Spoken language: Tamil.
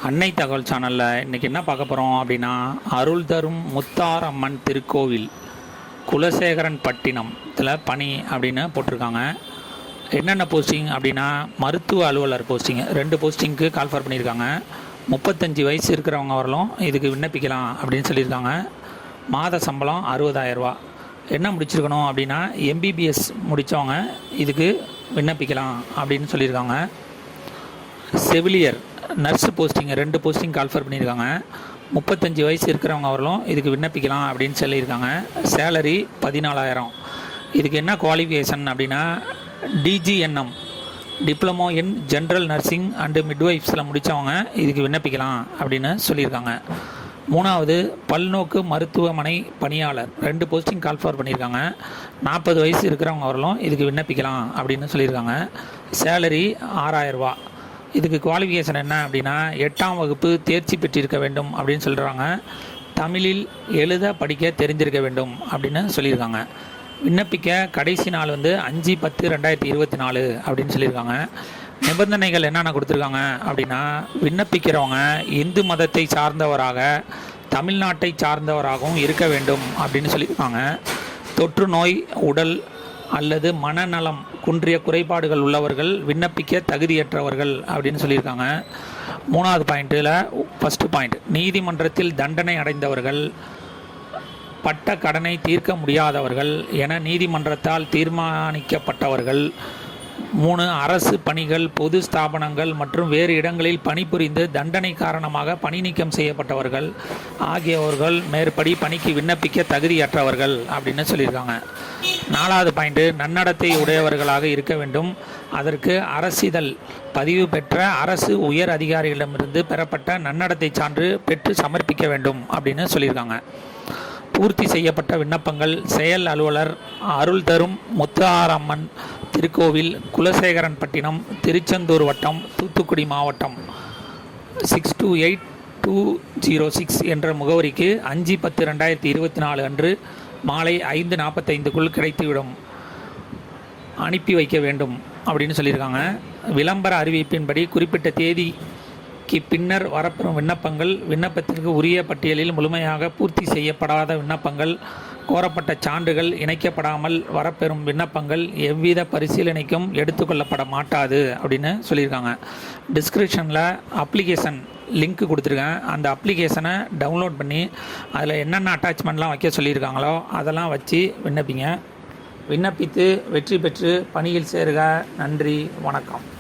அன்னை தகவல் சேனலில் இன்றைக்கி என்ன பார்க்க போகிறோம் அப்படின்னா, அருள் தரும் முத்தார் அம்மன் திருக்கோவில் குலசேகரன் பட்டினம் இதில் பணி அப்படின்னு போட்டிருக்காங்க. என்னென்ன போஸ்டிங் அப்படின்னா, மருத்துவ அலுவலர் போஸ்டிங் 2 போஸ்டிங்க்கு கால்ஃபர் பண்ணியிருக்காங்க. 35 வயசு இருக்கிறவங்க வரலும் இதுக்கு விண்ணப்பிக்கலாம் அப்படின்னு சொல்லியிருக்காங்க. மாத சம்பளம் 60,000 ரூபா. என்ன முடிச்சிருக்கணும் அப்படின்னா, எம்பிபிஎஸ் முடித்தவங்க இதுக்கு விண்ணப்பிக்கலாம் அப்படின்னு சொல்லியிருக்காங்க. செவிலியர் நர்ஸு போஸ்டிங் 2 போஸ்டிங் கால்ஃபர் பண்ணியிருக்காங்க. 35 வயசு இருக்கிறவங்க வரலும் இதுக்கு விண்ணப்பிக்கலாம் அப்படின்னு சொல்லியிருக்காங்க. சேலரி 14,000. இதுக்கு என்ன குவாலிஃபிகேஷன் அப்படின்னா, DGNM diploma in general nursing and மிட்வைஃப்ஸில் முடித்தவங்க இதுக்கு விண்ணப்பிக்கலாம் அப்படின்னு சொல்லியிருக்காங்க. 3வது பல்நோக்கு மருத்துவமனை பணியாளர் 2 போஸ்டிங் கால்ஃபர் பண்ணியிருக்காங்க. 40 வயசு இருக்கிறவங்க வரலும் இதுக்கு விண்ணப்பிக்கலாம் அப்படின்னு சொல்லியிருக்காங்க. சேலரி 6,000 ரூபா. இதுக்கு குவாலிஃபிகேஷன் என்ன அப்படின்னா, 8ஆம் வகுப்பு தேர்ச்சி பெற்றிருக்க வேண்டும் அப்படின்னு சொல்கிறாங்க. தமிழில் எழுத படிக்க தெரிஞ்சிருக்க வேண்டும் அப்படின்னு சொல்லியிருக்காங்க. விண்ணப்பிக்க கடைசி நாள் 5/10/2024 அப்படின்னு சொல்லியிருக்காங்க. நிபந்தனைகள் என்னென்ன கொடுத்துருக்காங்க அப்படின்னா, விண்ணப்பிக்கிறவங்க இந்து மதத்தை சார்ந்தவராக தமிழ்நாட்டை சார்ந்தவராகவும் இருக்க வேண்டும் அப்படின்னு சொல்லியிருக்காங்க. தொற்று நோய், உடல் அல்லது மனநலம் குன்றிய குறைபாடுகள் உள்ளவர்கள் விண்ணப்பிக்க தகுதியற்றவர்கள் அப்படின்னு சொல்லியிருக்காங்க. 3வது பாயிண்ட்டில் ஃபஸ்ட்டு பாயிண்ட், நீதிமன்றத்தில் தண்டனை அடைந்தவர்கள், பட்ட கடனை தீர்க்க முடியாதவர்கள் என நீதிமன்றத்தால் தீர்மானிக்கப்பட்டவர்கள், 3 அரசு பணிகள், பொது ஸ்தாபனங்கள் மற்றும் வேறு இடங்களில் பணிபுரிந்து தண்டனை காரணமாக பணி நீக்கம் செய்யப்பட்டவர்கள் ஆகியவர்கள் மேற்படி பணிக்கு விண்ணப்பிக்க தகுதியற்றவர்கள் அப்படின்னு சொல்லியிருக்காங்க. 4வது பாயிண்ட்டு, நன்னடத்தை உடையவர்களாக இருக்க வேண்டும். அதற்கு அரசிதழ் பதிவு பெற்ற அரசு உயர் அதிகாரிகளிடமிருந்து பெறப்பட்ட நன்னடத்தை சான்று பெற்று சமர்ப்பிக்க வேண்டும் அப்படின்னு சொல்லியிருக்காங்க. பூர்த்தி செய்யப்பட்ட விண்ணப்பங்கள் செயல் அலுவலர், அருள் தரும் முத்தாரம்மன் திருக்கோவில், குலசேகரன் பட்டினம், திருச்செந்தூர் வட்டம், தூத்துக்குடி மாவட்டம் 628206 என்ற முகவரிக்கு 5/10/2024 அன்று மாலை 5:45க்குள் கிடைத்துவிடும் அனுப்பி வைக்க வேண்டும் அப்படின்னு சொல்லியிருக்காங்க. விளம்பர அறிவிப்பின்படி குறிப்பிட்ட தேதிக்கு பின்னர் வரப்பெறும் விண்ணப்பங்கள், விண்ணப்பத்திற்கு உரிய பட்டியலில் முழுமையாக பூர்த்தி செய்யப்படாத விண்ணப்பங்கள், கோரப்பட்ட சான்றுகள் இணைக்கப்படாமல் வரப்பெறும் விண்ணப்பங்கள் எவ்வித பரிசீலனைக்கும் எடுத்துக்கொள்ளப்பட மாட்டாது அப்படின்னு சொல்லியிருக்காங்க. டிஸ்கிரிப்ஷனில் அப்ளிகேஷன் லிங்க் கொடுத்துருக்கேன். அந்த அப்ளிகேஷனை டவுன்லோட் பண்ணி அதில் என்னென்ன அட்டாச்மெண்ட்லாம் வைக்க சொல்லியிருக்காங்களோ அதெல்லாம் வச்சு விண்ணப்பிங்க. விண்ணப்பித்து வெற்றி பெற்று பணியில் சேருக. நன்றி, வணக்கம்.